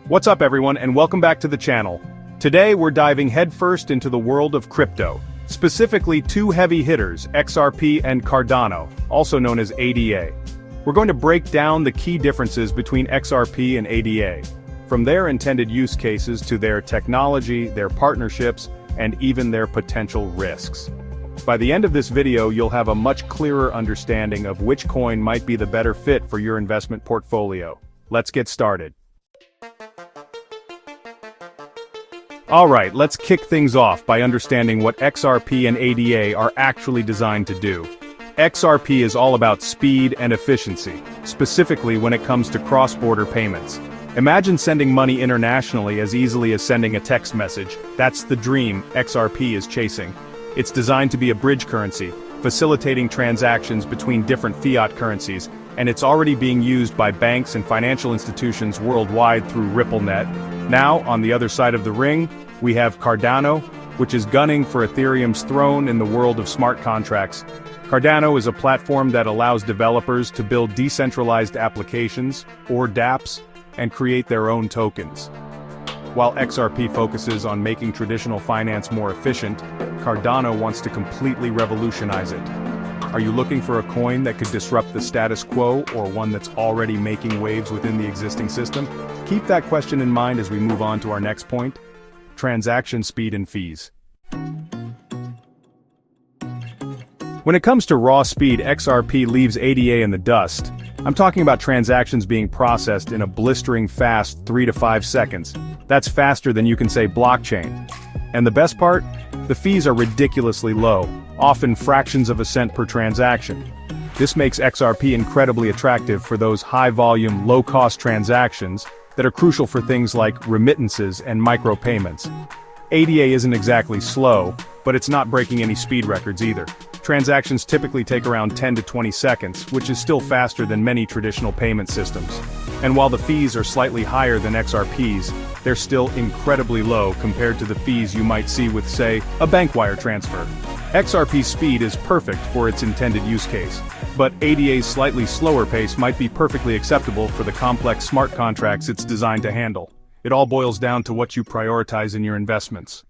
What's up everyone, and welcome back to the channel. Today we're diving headfirst into the world of crypto, specifically two heavy hitters, XRP and Cardano, also known as ADA. We're going to break down the key differences between XRP and ADA, from their intended use cases to their technology, their partnerships, and even their potential risks. By the end of this video, you'll have a much clearer understanding of which coin might be the better fit for your investment portfolio. Let's get started. Alright, let's kick things off by understanding what XRP and ADA are actually designed to do. XRP is all about speed and efficiency, specifically when it comes to cross-border payments. Imagine sending money internationally as easily as sending a text message. That's the dream XRP is chasing. It's designed to be a bridge currency, facilitating transactions between different fiat currencies, and it's already being used by banks and financial institutions worldwide through RippleNet. Now, on the other side of the ring, we have Cardano, which is gunning for Ethereum's throne in the world of smart contracts. Cardano is a platform that allows developers to build decentralized applications, or dApps, and create their own tokens. While XRP focuses on making traditional finance more efficient, Cardano wants to completely revolutionize it. Are you looking for a coin that could disrupt the status quo, or one that's already making waves within the existing system? Keep that question in mind as we move on to our next point: transaction speed and fees. When it comes to raw speed, XRP leaves ADA in the dust. I'm talking about transactions being processed in a blistering fast 3 to 5 seconds. That's faster than you can say blockchain. And the best part? The fees are ridiculously low, often fractions of a cent per transaction. This makes XRP incredibly attractive for those high-volume, low-cost transactions that are crucial for things like remittances and micropayments. ADA isn't exactly slow, but it's not breaking any speed records either. Transactions typically take around 10 to 20 seconds, which is still faster than many traditional payment systems. And while the fees are slightly higher than XRP's, they're still incredibly low compared to the fees you might see with, say, a bank wire transfer. XRP's speed is perfect for its intended use case, but ADA's slightly slower pace might be perfectly acceptable for the complex smart contracts it's designed to handle. It all boils down to what you prioritize in your investments.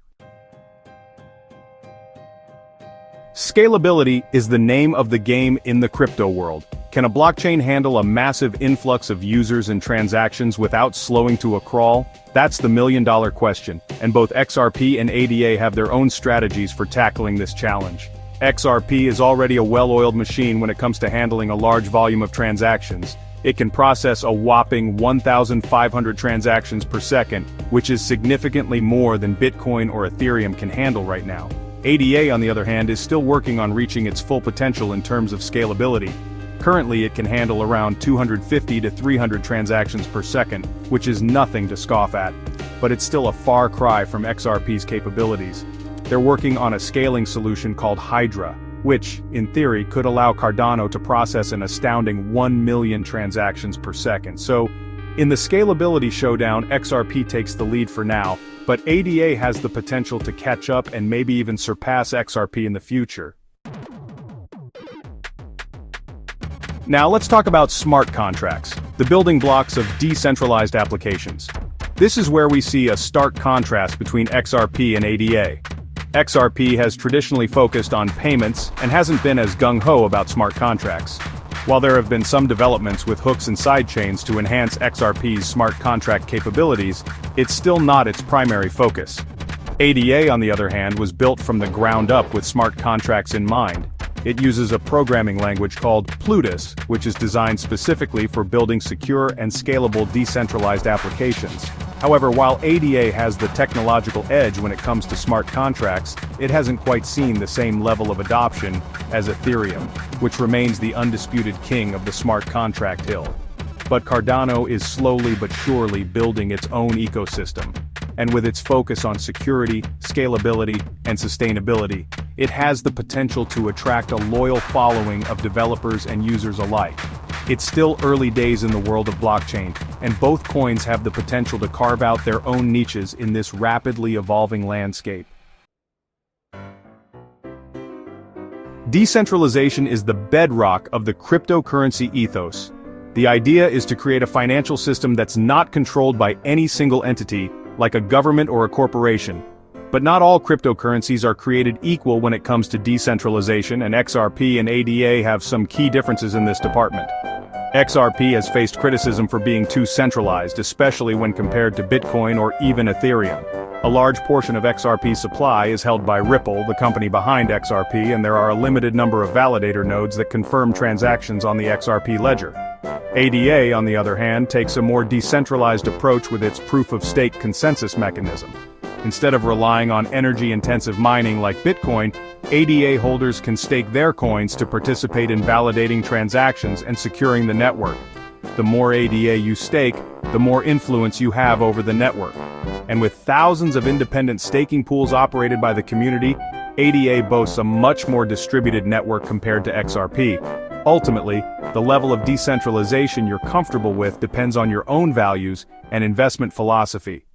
Scalability is the name of the game in the crypto world. Can a blockchain handle a massive influx of users and transactions without slowing to a crawl? That's the million-dollar question, and both XRP and ADA have their own strategies for tackling this challenge. XRP is already a well-oiled machine when it comes to handling a large volume of transactions. It can process a whopping 1,500 transactions per second, which is significantly more than Bitcoin or Ethereum can handle right now. ADA, on the other hand, is still working on reaching its full potential in terms of scalability. Currently, it can handle around 250 to 300 transactions per second, which is nothing to scoff at. But it's still a far cry from XRP's capabilities. They're working on a scaling solution called Hydra, which, in theory, could allow Cardano to process an astounding 1 million transactions per second. So, in the scalability showdown, XRP takes the lead for now, but ADA has the potential to catch up and maybe even surpass XRP in the future. Now let's talk about smart contracts, the building blocks of decentralized applications. This is where we see a stark contrast between XRP and ADA. XRP has traditionally focused on payments and hasn't been as gung-ho about smart contracts. While there have been some developments with hooks and sidechains to enhance XRP's smart contract capabilities, it's still not its primary focus. ADA, on the other hand, was built from the ground up with smart contracts in mind. It uses a programming language called Plutus, which is designed specifically for building secure and scalable decentralized applications. However, while ADA has the technological edge when it comes to smart contracts, it hasn't quite seen the same level of adoption as Ethereum, which remains the undisputed king of the smart contract hill. But Cardano is slowly but surely building its own ecosystem. And with its focus on security, scalability, and sustainability, it has the potential to attract a loyal following of developers and users alike. It's still early days in the world of blockchain, and both coins have the potential to carve out their own niches in this rapidly evolving landscape. Decentralization is the bedrock of the cryptocurrency ethos. The idea is to create a financial system that's not controlled by any single entity, like a government or a corporation. But not all cryptocurrencies are created equal when it comes to decentralization, and XRP and ADA have some key differences in this department. XRP has faced criticism for being too centralized, especially when compared to Bitcoin or even Ethereum. A large portion of XRP's supply is held by Ripple, the company behind XRP, and there are a limited number of validator nodes that confirm transactions on the XRP ledger. ADA, on the other hand, takes a more decentralized approach with its proof-of-stake consensus mechanism. Instead of relying on energy-intensive mining like Bitcoin, ADA holders can stake their coins to participate in validating transactions and securing the network. The more ADA you stake, the more influence you have over the network. And with thousands of independent staking pools operated by the community, ADA boasts a much more distributed network compared to XRP. Ultimately, the level of decentralization you're comfortable with depends on your own values and investment philosophy.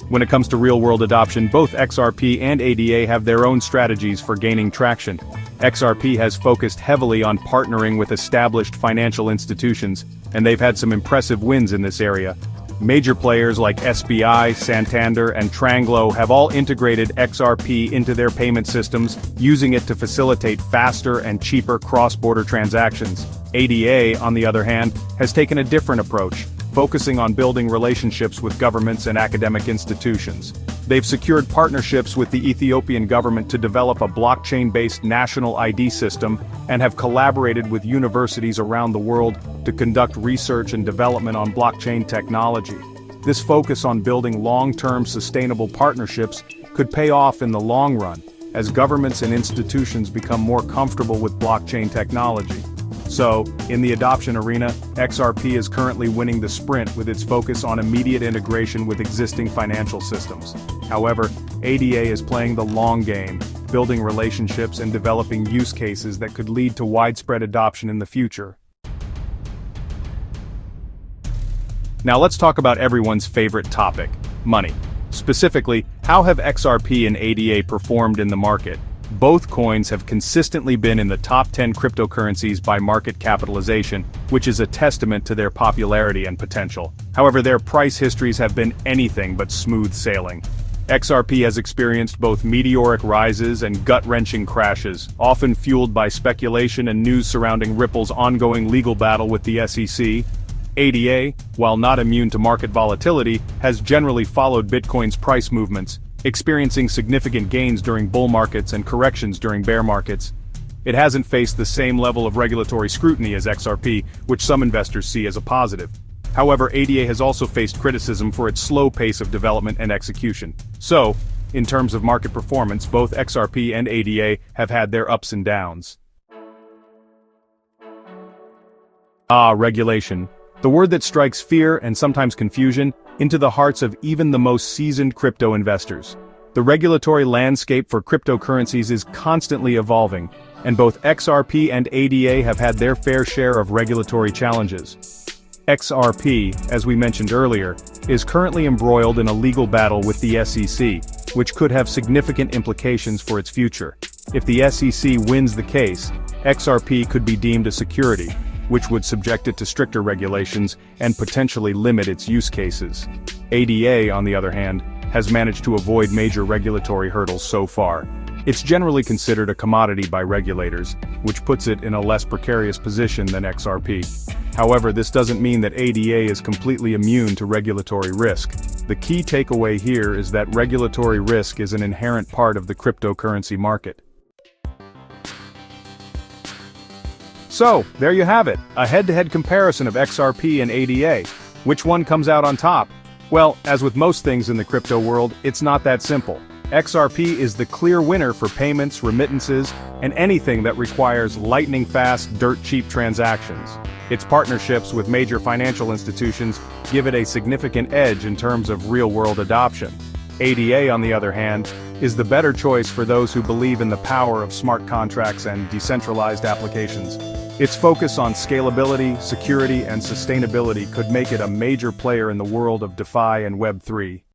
When it comes to real-world adoption, both XRP and ADA have their own strategies for gaining traction. XRP has focused heavily on partnering with established financial institutions, and they've had some impressive wins in this area. Major players like SBI, Santander, and Tranglo have all integrated XRP into their payment systems, using it to facilitate faster and cheaper cross-border transactions. ADA, on the other hand, has taken a different approach, focusing on building relationships with governments and academic institutions. They've secured partnerships with the Ethiopian government to develop a blockchain-based national ID system and have collaborated with universities around the world to conduct research and development on blockchain technology. This focus on building long-term sustainable partnerships could pay off in the long run, as governments and institutions become more comfortable with blockchain technology. So, in the adoption arena, XRP is currently winning the sprint with its focus on immediate integration with existing financial systems. However, ADA is playing the long game, building relationships and developing use cases that could lead to widespread adoption in the future. Now let's talk about everyone's favorite topic, money. Specifically, how have XRP and ADA performed in the market? Both coins have consistently been in the top 10 cryptocurrencies by market capitalization, which is a testament to their popularity and potential. However, their price histories have been anything but smooth sailing. XRP has experienced both meteoric rises and gut-wrenching crashes, often fueled by speculation and news surrounding Ripple's ongoing legal battle with the SEC. ADA, while not immune to market volatility, has generally followed Bitcoin's price movements, experiencing significant gains during bull markets and corrections during bear markets. It hasn't faced the same level of regulatory scrutiny as XRP, which some investors see as a positive. However, ADA has also faced criticism for its slow pace of development and execution. So, in terms of market performance, both XRP and ADA have had their ups and downs. Regulation. The word that strikes fear and sometimes confusion into the hearts of even the most seasoned crypto investors. The regulatory landscape for cryptocurrencies is constantly evolving, and both XRP and ADA have had their fair share of regulatory challenges. XRP, as we mentioned earlier, is currently embroiled in a legal battle with the SEC, which could have significant implications for its future. If the SEC wins the case, XRP could be deemed a security, which would subject it to stricter regulations and potentially limit its use cases. ADA, on the other hand, has managed to avoid major regulatory hurdles so far. It's generally considered a commodity by regulators, which puts it in a less precarious position than XRP. However, this doesn't mean that ADA is completely immune to regulatory risk. The key takeaway here is that regulatory risk is an inherent part of the cryptocurrency market. So, there you have it, a head-to-head comparison of XRP and ADA. Which one comes out on top? Well, as with most things in the crypto world, it's not that simple. XRP is the clear winner for payments, remittances, and anything that requires lightning-fast, dirt-cheap transactions. Its partnerships with major financial institutions give it a significant edge in terms of real-world adoption. ADA, on the other hand, is the better choice for those who believe in the power of smart contracts and decentralized applications. Its focus on scalability, security, and sustainability could make it a major player in the world of DeFi and Web3.